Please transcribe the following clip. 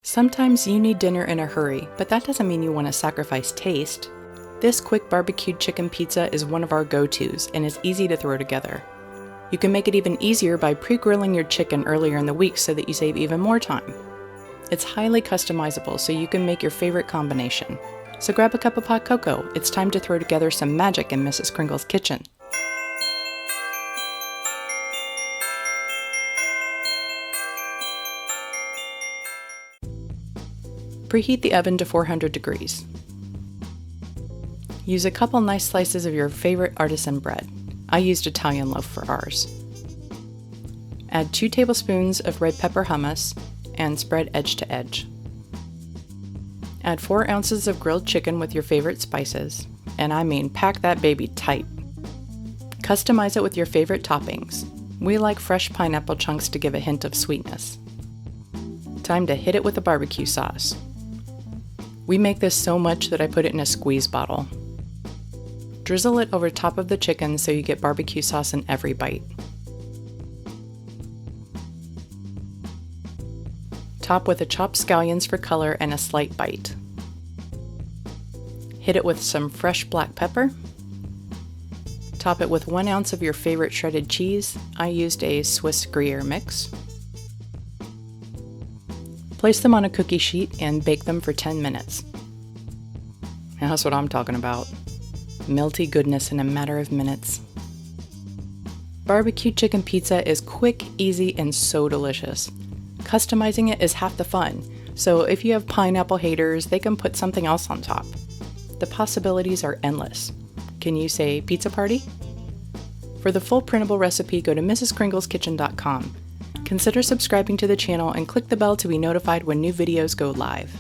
Sometimes you need dinner in a hurry, but that doesn't mean you want to sacrifice taste. This quick barbecued chicken pizza is one of our go-tos and is easy to throw together. You can make it even easier by pre-grilling your chicken earlier in the week so that you save even more time. It's highly customizable, so you can make your favorite combination. So grab a cup of hot cocoa. It's time to throw together some magic in Mrs. Kringle's kitchen. Preheat the oven to 400 degrees. Use a couple nice slices of your favorite artisan bread. I used Italian loaf for ours. Add 2 tablespoons of red pepper hummus and spread edge to edge. Add 4 ounces of grilled chicken with your favorite spices, and I mean pack that baby tight. Customize it with your favorite toppings. We like fresh pineapple chunks to give a hint of sweetness. Time to hit it with a BBQ sauce. We make this so much that I put it in a squeeze bottle. Drizzle it over top of the chicken so you get barbecue sauce in every bite. Top with a chopped scallions for color and a slight bite. Hit it with some fresh black pepper. Top it with 1 ounce of your favorite shredded cheese. I used a Swiss Gruyere mix. Place them on a cookie sheet and bake them for 10 minutes. That's what I'm talking about. Melty goodness in a matter of minutes. Barbecue chicken pizza is quick, easy, and so delicious. Customizing it is half the fun, so if you have pineapple haters, they can put something else on top. The possibilities are endless. Can you say pizza party? For the full printable recipe, go to mrskringleskitchen.com. Consider subscribing to the channel and click the bell to be notified when new videos go live.